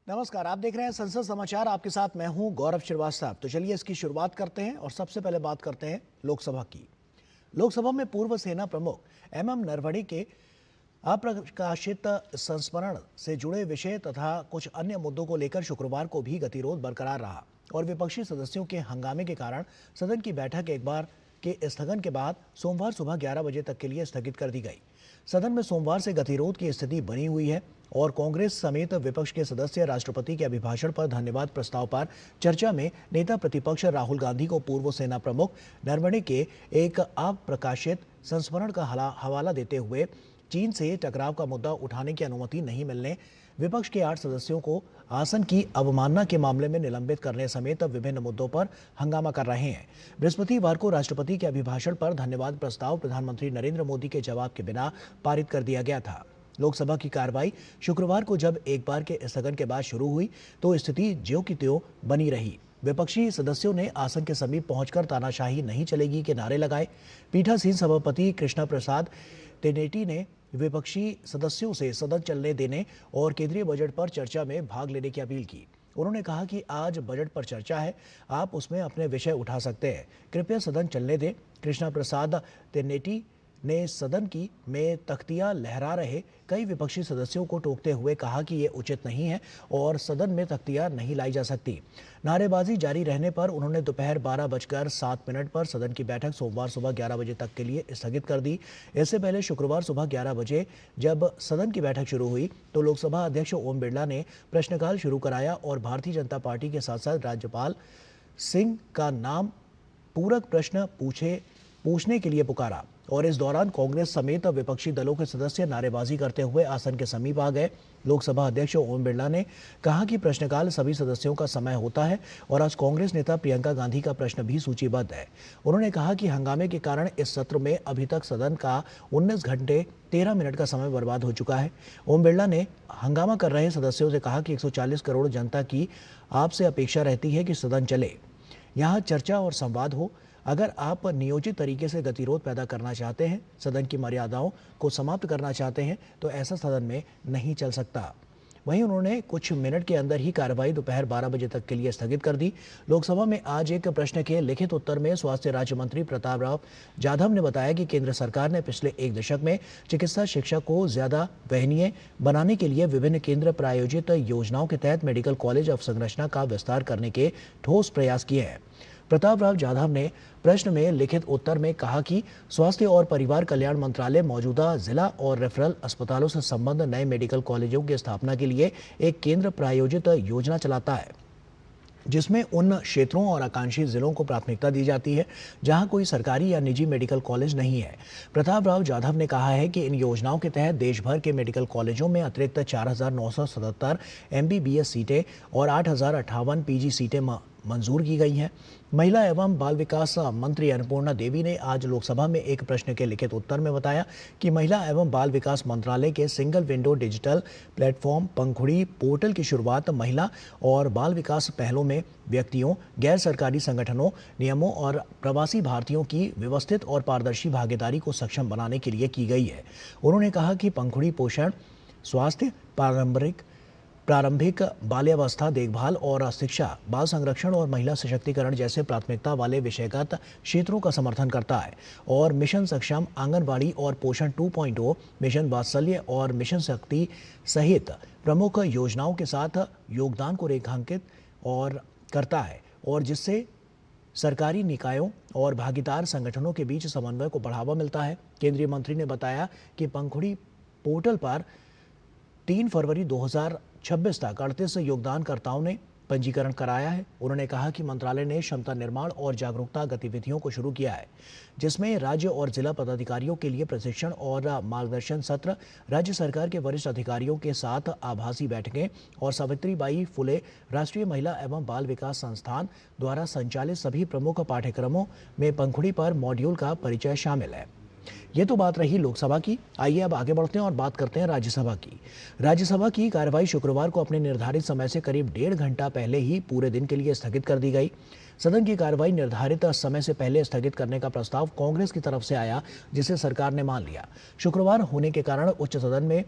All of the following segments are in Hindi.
नमस्कार, आप देख रहे हैं संसद समाचार। आपके साथ मैं हूं गौरव श्रीवास्तव। तो चलिए इसकी शुरुआत करते हैं और सबसे पहले बात करते हैं लोकसभा की। लोकसभा में पूर्व सेना प्रमुख एमएम नरवणे के अप्रकाशित संस्मरण से जुड़े विषय तथा कुछ अन्य मुद्दों को लेकर शुक्रवार को भी गतिरोध बरकरार रहा और विपक्षी सदस्यों के हंगामे के कारण सदन की बैठक एक बार के स्थगन के बाद सोमवार सुबह 11 बजे तक के लिए स्थगित कर दी गई। सदन में सोमवार से गतिरोध की स्थिति बनी हुई है और कांग्रेस समेत विपक्ष के सदस्य राष्ट्रपति के अभिभाषण पर धन्यवाद प्रस्ताव पर चर्चा में नेता प्रतिपक्ष राहुल गांधी को पूर्व सेना प्रमुख नरवणे के एक अप्रकाशित संस्मरण का हवाला देते हुए चीन से टकराव का मुद्दा उठाने की अनुमति नहीं मिलने, विपक्ष के 8 सदस्यों को आसन की अवमानना के मामले में निलंबित करने समेत विभिन्न मुद्दों पर हंगामा कर रहे हैं। बृहस्पतिवार को राष्ट्रपति के अभिभाषण पर धन्यवाद प्रस्ताव प्रधानमंत्री नरेंद्र मोदी के जवाब के बिना पारित कर दिया गया था। लोकसभा की कार्रवाई शुक्रवार को जब एक बार के स्थगन के बाद शुरू हुई तो स्थिति ज्यों की त्यों बनी रही। विपक्षी सदस्यों ने आसन के समीप पहुंचकर तानाशाही नहीं चलेगी के नारे लगाए। पीठासीन सभापति कृष्णा प्रसाद तेनेटी ने विपक्षी सदस्यों से सदन चलने देने और केंद्रीय बजट पर चर्चा में भाग लेने की अपील की। उन्होंने कहा कि आज बजट पर चर्चा है, आप उसमें अपने विषय उठा सकते हैं, कृपया सदन चलने दें। कृष्णा प्रसाद तेनेटी ने सदन की में तख्तियां लहरा रहे कई विपक्षी सदस्यों को टोकते हुए कहा कि ये उचित नहीं है और सदन में तख्तियां नहीं लाई जा सकती। नारेबाजी जारी रहने पर उन्होंने दोपहर 12:07 पर सदन की बैठक सोमवार सुबह 11 बजे तक के लिए स्थगित कर दी। इससे पहले शुक्रवार सुबह 11 बजे जब सदन की बैठक शुरू हुई तो लोकसभा अध्यक्ष ओम बिरला ने प्रश्नकाल शुरू कराया और भारतीय जनता पार्टी के साथ साथ राज्यपाल सिंह का नाम पूरक प्रश्न पूछने के लिए पुकारा और इस दौरान कांग्रेस समेत विपक्षी दलों के सदस्य नारेबाजी करते हुए आसन के समीप आ गए। लोकसभा अध्यक्ष ओम बिरला ने कहा कि प्रश्नकाल सभी सदस्यों का समय होता है और आज कांग्रेस नेता प्रियंका गांधी का प्रश्न भी सूचीबद्ध है। उन्होंने कहा कि हंगामे के कारण इस सत्र में अभी तक सदन का 19 घंटे 13 मिनट का समय बर्बाद हो चुका है। ओम बिरला ने हंगामा कर रहे सदस्यों से कहा कि 140 करोड़ जनता की आपसे अपेक्षा रहती है कि सदन चले, यहाँ चर्चा और संवाद हो। अगर आप नियोजित तरीके से गतिरोध पैदा करना चाहते हैं, सदन की मर्यादाओं को समाप्त करना चाहते हैं तो ऐसा सदन में नहीं चल सकता। वहीं उन्होंने कुछ मिनट के अंदर ही कार्रवाई दोपहर 12 बजे तक के लिए स्थगित कर दी। लोकसभा में आज एक प्रश्न के लिखित उत्तर में स्वास्थ्य राज्य मंत्री प्रताप राव जाधव ने बताया कि केंद्र सरकार ने पिछले 1 दशक में चिकित्सा शिक्षा को ज्यादा वहनीय बनाने के लिए विभिन्न केंद्र प्रायोजित योजनाओं के तहत मेडिकल कॉलेज अवसंरचना का विस्तार करने के ठोस प्रयास किए हैं। प्रताप राव जाधव ने प्रश्न में लिखित उत्तर में कहा कि स्वास्थ्य और परिवार कल्याण मंत्रालय मौजूदा जिला और रेफरल अस्पतालों से संबद्ध नए मेडिकल कॉलेजों की स्थापना के लिए एक केंद्र प्रायोजित योजना चलाता है, जिसमें उन क्षेत्रों और आकांक्षी जिलों को प्राथमिकता दी जाती है जहां कोई सरकारी या निजी मेडिकल कॉलेज नहीं है। प्रताप राव जाधव ने कहा है कि इन योजनाओं के तहत देश भर के मेडिकल कॉलेजों में अतिरिक्त 4,977 MBBS सीटें और 8,058 PG सीटें मंजूर की गई हैं। महिला एवं बाल विकास मंत्री अन्नपूर्णा देवी ने आज लोकसभा में एक प्रश्न के लिखित उत्तर में बताया कि महिला एवं बाल विकास मंत्रालय के सिंगल विंडो डिजिटल प्लेटफॉर्म पंखुड़ी पोर्टल की शुरुआत महिला और बाल विकास पहलों में व्यक्तियों, गैर सरकारी संगठनों, नियमों और प्रवासी भारतीयों की व्यवस्थित और पारदर्शी भागीदारी को सक्षम बनाने के लिए की गई है। उन्होंने कहा कि पंखुड़ी पोषण, स्वास्थ्य, प्रारंभिक बाल्यावस्था देखभाल और शिक्षा, बाल संरक्षण और महिला सशक्तिकरण जैसे प्राथमिकता वाले विषयगत क्षेत्रों का समर्थन करता है और मिशन सक्षम आंगनबाड़ी और पोषण 2.0, मिशन वात्सल्य और मिशन शक्ति सहित प्रमुख योजनाओं के साथ योगदान को रेखांकित और करता है और जिससे सरकारी निकायों और भागीदार संगठनों के बीच समन्वय को बढ़ावा मिलता है। केंद्रीय मंत्री ने बताया कि पंखुड़ी पोर्टल पर 3 फरवरी 2026 तक 38 योगदानकर्ताओं ने पंजीकरण कराया है। उन्होंने कहा कि मंत्रालय ने क्षमता निर्माण और जागरूकता गतिविधियों को शुरू किया है, जिसमें राज्य और जिला पदाधिकारियों के लिए प्रशिक्षण और मार्गदर्शन सत्र, राज्य सरकार के वरिष्ठ अधिकारियों के साथ आभासी बैठकें और सावित्रीबाई फुले राष्ट्रीय महिला एवं बाल विकास संस्थान द्वारा संचालित सभी प्रमुख पाठ्यक्रमों में पंखुड़ी पर मॉड्यूल का परिचय शामिल है। ये तो बात रही लोकसभा की। आइए अब आगे बढ़ते हैं और बात करते हैं राज्यसभा की। राज्यसभा की कार्रवाई शुक्रवार को अपने निर्धारित समय से करीब 1.5 घंटा पहले ही पूरे दिन के लिए स्थगित कर दी गई। सदन की कार्रवाई निर्धारित समय से पहले स्थगित करने का प्रस्ताव कांग्रेस की तरफ से आया, जिसे सरकार ने मान लिया। शुक्रवार होने के कारण उच्च सदन में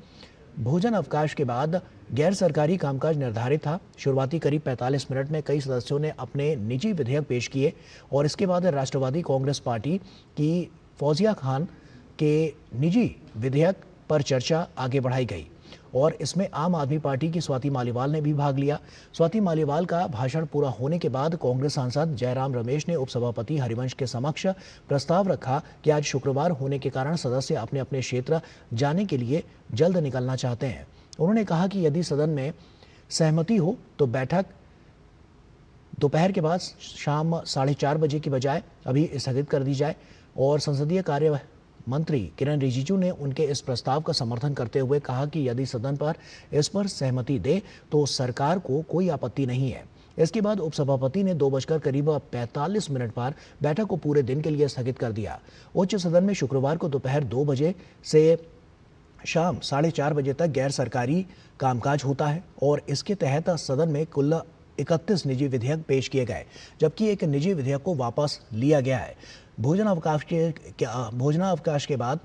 भोजन अवकाश के बाद गैर सरकारी कामकाज निर्धारित था। शुरुआती करीब 45 मिनट में कई सदस्यों ने अपने निजी विधेयक पेश किए और इसके बाद राष्ट्रवादी कांग्रेस पार्टी की फौजिया खान के निजी विधेयक पर चर्चा आगे बढ़ाई गई और इसमें आम आदमी पार्टी की स्वाति मालीवाल ने भी भाग लिया। स्वाति मालीवाल का भाषण पूरा होने के बाद कांग्रेस सांसद जयराम रमेश ने उपसभापति हरिवंश के समक्ष प्रस्ताव रखा कि आज शुक्रवार होने के कारण सदस्य अपने अपने क्षेत्र जाने के लिए जल्द निकलना चाहते हैं। उन्होंने कहा कि यदि सदन में सहमति हो तो बैठक दोपहर के बाद शाम 4:30 बजे की बजाय अभी स्थगित कर दी जाए और संसदीय कार्य मंत्री किरण रिजिजू ने उनके इस प्रस्ताव का समर्थन करते हुए कहा कि यदि सदन पर इस पर सहमति दे तो सरकार को कोई आपत्ति नहीं है। इसके बाद उपसभापति ने 2:45 पर बैठक को पूरे दिन के लिए स्थगित कर दिया। उच्च सदन में शुक्रवार को दोपहर 2 बजे से शाम 4:30 बजे तक गैर सरकारी कामकाज होता है और इसके तहत सदन में कुल 31 निजी विधेयक पेश किए गए, जबकि एक निजी विधेयक को वापस लिया गया है। भोजनावकाश के बाद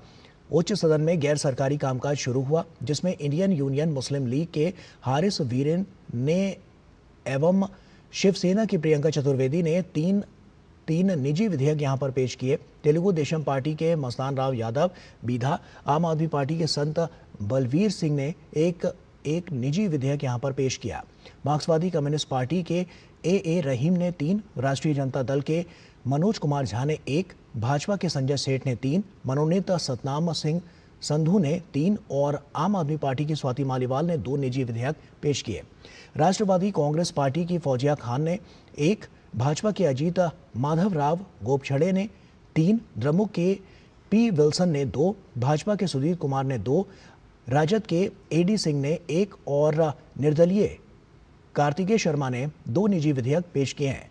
उच्च सदन में गैर सरकारी कामकाज शुरू हुआ, जिसमें इंडियन यूनियन मुस्लिम लीग के हारिस वीरेन ने एवं शिवसेना की प्रियंका चतुर्वेदी ने तीन निजी विधेयक यहां पर पेश किए। तेलुगु देशम पार्टी के मस्तान राव यादव बीधा, आम आदमी पार्टी के संत बलवीर सिंह ने एक निजी विधेयक यहां पर पेश किया। मार्क्सवादी कम्युनिस्ट पार्टी के ए रहीम ने 3, राष्ट्रीय जनता दल के मनोज कुमार झा ने 1, भाजपा के संजय सेठ ने 3, मनोनीत सतनाम सिंह संधू ने 3 और आम आदमी पार्टी की स्वाति मालीवाल ने 2 निजी विधेयक पेश किए। राष्ट्रवादी कांग्रेस पार्टी की फौजिया खान ने 1, भाजपा के अजीत माधव राव गोपछड़े ने 3, द्रमुक के पी विल्सन ने 2, भाजपा के सुधीर कुमार ने 2, राजद के एडी सिंह ने 1 और निर्दलीय कार्तिकेय शर्मा ने 2 निजी विधेयक पेश किए हैं।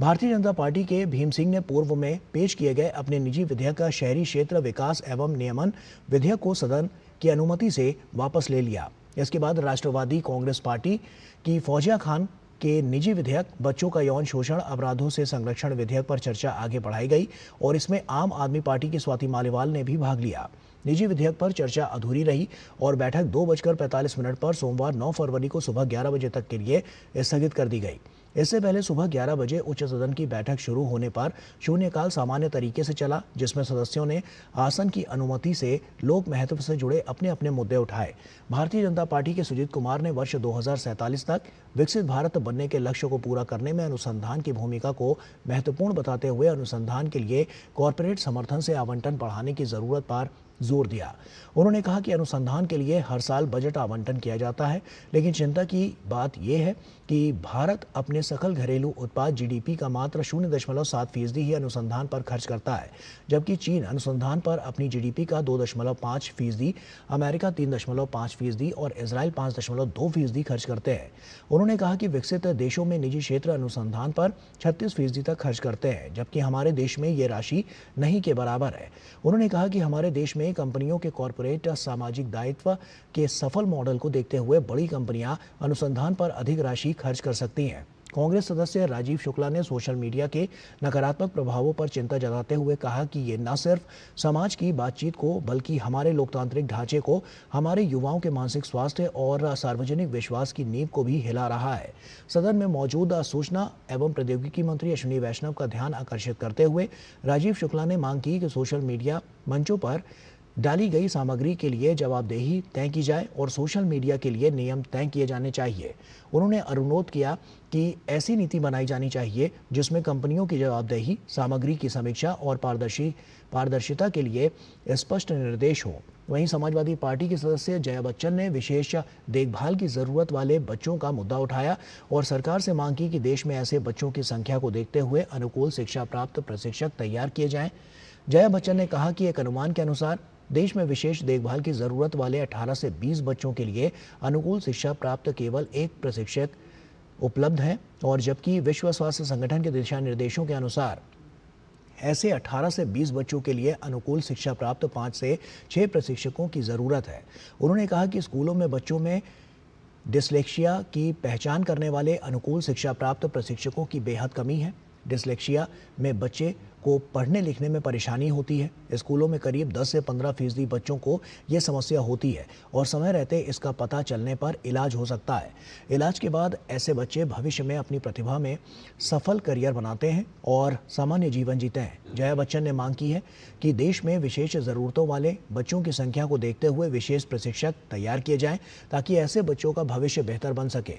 भारतीय जनता पार्टी के भीम सिंह ने पूर्व में पेश किए गए अपने निजी विधेयक का शहरी क्षेत्र विकास एवं नियमन विधेयक को सदन की अनुमति से वापस ले लिया। इसके बाद राष्ट्रवादी कांग्रेस पार्टी की फौजिया खान के निजी विधेयक बच्चों का यौन शोषण अपराधों से संरक्षण विधेयक पर चर्चा आगे बढ़ाई गई और इसमें आम आदमी पार्टी की स्वाति मालीवाल ने भी भाग लिया। निजी विधेयक पर चर्चा अधूरी रही और बैठक 2:45 पर सोमवार 9 फरवरी को सुबह 11 बजे तक के लिए स्थगित कर दी गई। इससे पहले सुबह 11 बजे उच्च सदन की बैठक शुरू होने पर शून्यकाल सामान्य तरीके से चला, जिसमें सदस्यों ने आसन की अनुमति से लोक महत्व से जुड़े अपने अपने मुद्दे उठाए। भारतीय जनता पार्टी के सुजीत कुमार ने वर्ष 2047 तक विकसित भारत बनने के लक्ष्य को पूरा करने में अनुसंधान की भूमिका को महत्वपूर्ण बताते हुए अनुसंधान के लिए कॉरपोरेट समर्थन से आवंटन बढ़ाने की जरूरत पर जोर दिया। उन्होंने कहा कि अनुसंधान के लिए हर साल बजट आवंटन किया जाता है, लेकिन चिंता की बात यह है कि भारत अपने सकल घरेलू उत्पाद जीडीपी का मात्र 0.7% ही अनुसंधान पर खर्च करता है, जबकि चीन अनुसंधान पर अपनी जीडीपी का 2.5%, अमेरिका 3.5% और इजराइल 5.2% खर्च करते हैं। उन्होंने कहा कि विकसित देशों में निजी क्षेत्र अनुसंधान पर 36% तक खर्च करते हैं, जबकि हमारे देश में ये राशि नहीं के बराबर है। उन्होंने कहा कि हमारे देश में कंपनियों के कॉरपोरेट सामाजिक दायित्व के सफल मॉडल को देखते हुए बड़ी कंपनियां अनुसंधान पर अधिक राशि खर्च कर सकती हैं। कांग्रेस सदस्य राजीव शुक्ला ने सोशल मीडिया के नकारात्मक प्रभावों पर चिंता जताते हुए कहा कि ये न सिर्फ समाज की बातचीत को बल्कि हमारे लोकतांत्रिक ढांचे को, हमारे युवाओं के मानसिक स्वास्थ्य और सार्वजनिक विश्वास की नींव को भी हिला रहा है। सदन में मौजूद सूचना एवं प्रौद्योगिकी मंत्री अश्विनी वैष्णव का ध्यान आकर्षित करते हुए राजीव शुक्ला ने मांग की कि सोशल मीडिया मंचों पर डाली गई सामग्री के लिए जवाबदेही तय की जाए और सोशल मीडिया के लिए नियम तय किए जाने चाहिए। उन्होंने अनुरोध किया कि ऐसी नीति बनाई जानी चाहिए जिसमें कंपनियों की जवाबदेही, सामग्री की समीक्षा और पारदर्शिता के लिए स्पष्ट निर्देश हो। वहीं समाजवादी पार्टी के सदस्य जया बच्चन ने विशेष देखभाल की जरूरत वाले बच्चों का मुद्दा उठाया और सरकार से मांग की कि देश में ऐसे बच्चों की संख्या को देखते हुए अनुकूल शिक्षा प्राप्त प्रशिक्षक तैयार किए जाएं। जया बच्चन ने कहा कि एक अनुमान के अनुसार देश में विशेष देखभाल की जरूरत वाले 18 से 20 बच्चों के लिए अनुकूल शिक्षा प्राप्त केवल 1 प्रशिक्षक उपलब्ध हैं और जबकि विश्व स्वास्थ्य संगठन के दिशा निर्देशों के अनुसार ऐसे 18 से 20 बच्चों के लिए अनुकूल शिक्षा प्राप्त 5 से 6 प्रशिक्षकों की जरूरत है। उन्होंने कहा कि स्कूलों में बच्चों में डिस्लेक्सिया की पहचान करने वाले अनुकूल शिक्षा प्राप्त प्रशिक्षकों की बेहद कमी है। डिसलेक्सिया में बच्चे को पढ़ने लिखने में परेशानी होती है। स्कूलों में करीब 10 से 15% बच्चों को ये समस्या होती है और समय रहते इसका पता चलने पर इलाज हो सकता है। इलाज के बाद ऐसे बच्चे भविष्य में अपनी प्रतिभा में सफल करियर बनाते हैं और सामान्य जीवन जीते हैं। जया बच्चन ने मांग की है कि देश में विशेष ज़रूरतों वाले बच्चों की संख्या को देखते हुए विशेष प्रशिक्षक तैयार किए जाएं ताकि ऐसे बच्चों का भविष्य बेहतर बन सके।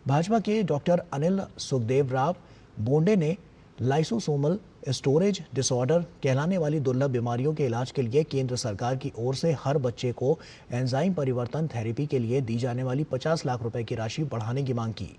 भाजपा के डॉक्टर अनिल सुखदेवराव बोंडे ने लाइसोसोमल स्टोरेज डिसऑर्डर कहलाने वाली दुर्लभ बीमारियों के इलाज के लिए केंद्र सरकार की ओर से हर बच्चे को एंजाइम परिवर्तन थेरेपी के लिए दी जाने वाली 50 लाख रुपए की राशि बढ़ाने की मांग की।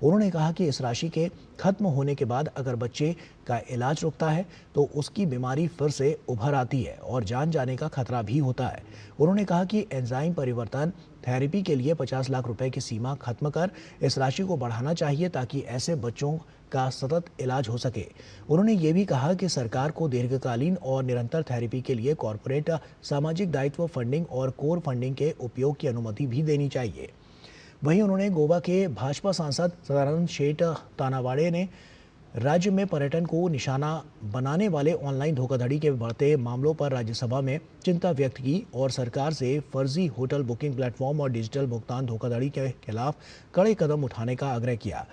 उन्होंने कहा कि इस राशि के खत्म होने के बाद अगर बच्चे का इलाज रुकता है तो उसकी बीमारी फिर से उभर आती है और जान जाने का खतरा भी होता है। उन्होंने कहा कि एंजाइम परिवर्तन थेरेपी के लिए 50 लाख रुपए की सीमा खत्म कर इस राशि को बढ़ाना चाहिए ताकि ऐसे बच्चों का सतत इलाज हो सके। उन्होंने ये भी कहा कि सरकार को दीर्घकालीन और निरंतर थेरेपी के लिए कॉरपोरेट सामाजिक दायित्व फंडिंग और कोर फंडिंग के उपयोग की अनुमति भी देनी चाहिए। वहीं उन्होंने गोवा के भाजपा सांसद सदानंद शेठ तानावाड़े ने राज्य में पर्यटन को निशाना बनाने वाले ऑनलाइन धोखाधड़ी के बढ़ते मामलों पर राज्यसभा में चिंता व्यक्त की और सरकार से फर्जी होटल बुकिंग प्लेटफॉर्म और डिजिटल भुगतान धोखाधड़ी के खिलाफ कड़े कदम उठाने का आग्रह किया।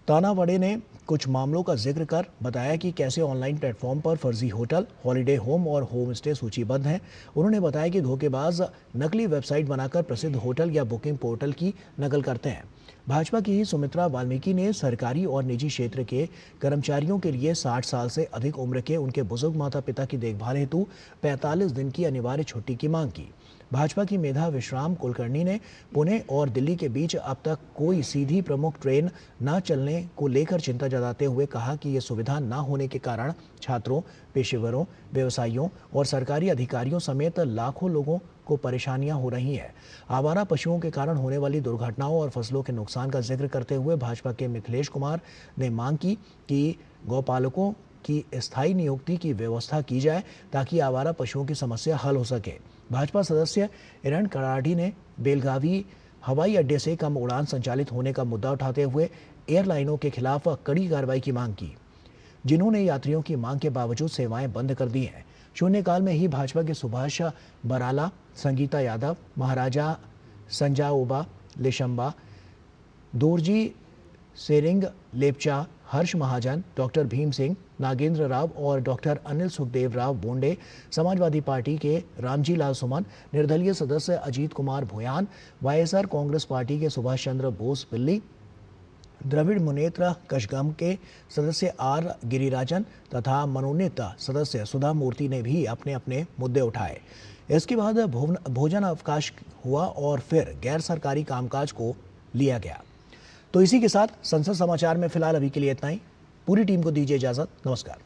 तानावाड़े ने कुछ मामलों का जिक्र कर बताया कि कैसे ऑनलाइन प्लेटफॉर्म पर फर्जी होटल, हॉलिडे होम और होम स्टे सूचीबद्ध हैं। उन्होंने बताया कि धोखेबाज नकली वेबसाइट बनाकर प्रसिद्ध होटल या बुकिंग पोर्टल की नकल करते हैं। भाजपा की ही सुमित्रा वाल्मीकि ने सरकारी और निजी क्षेत्र के कर्मचारियों के लिए 60 साल से अधिक उम्र के उनके बुजुर्ग माता पिता की देखभाल हेतु 45 दिन की अनिवार्य छुट्टी की मांग की। भाजपा की मेधा विश्राम कुलकर्णी ने पुणे और दिल्ली के बीच अब तक कोई सीधी प्रमुख ट्रेन न चलने को लेकर चिंता जताते हुए कहा कि ये सुविधा न होने के कारण छात्रों, पेशेवरों, व्यवसायियों और सरकारी अधिकारियों समेत लाखों लोगों को परेशानियां हो रही हैं। आवारा पशुओं के कारण होने वाली दुर्घटनाओं और फसलों के नुकसान का जिक्र करते हुए भाजपा के मिथिलेश कुमार ने मांग की कि गौपालकों की स्थायी नियुक्ति की व्यवस्था की जाए ताकि आवारा पशुओं की समस्या हल हो सके। भाजपा सदस्य इरण कराढ़ी ने बेलगावी हवाई अड्डे से कम उड़ान संचालित होने का मुद्दा उठाते हुए एयरलाइनों के खिलाफ कड़ी कार्रवाई की मांग की, जिन्होंने यात्रियों की मांग के बावजूद सेवाएं बंद कर दी हैं। शून्यकाल में ही भाजपा के सुभाष बराला, संगीता यादव, महाराजा संजाओबा लेशंबा, दोरजी सेरिंग लेपचा, हर्ष महाजन, डॉक्टर भीम सिंह, नागेंद्र राव और डॉक्टर अनिल सुखदेवराव बोंडे, समाजवादी पार्टी के रामजी लाल सुमन, निर्दलीय सदस्य अजीत कुमार भुयान, वाईएसआर कांग्रेस पार्टी के सुभाष चंद्र बोस पिल्ली, द्रविड़ मुनेत्र कशगम के सदस्य आर गिरिराजन तथा मनोनीत सदस्य सुधा मूर्ति ने भी अपने अपने मुद्दे उठाए। इसके बाद भोजन अवकाश हुआ और फिर गैर सरकारी कामकाज को लिया गया। तो इसी के साथ संसद समाचार में फिलहाल अभी के लिए इतना ही। पूरी टीम को दीजिए इजाजत। नमस्कार।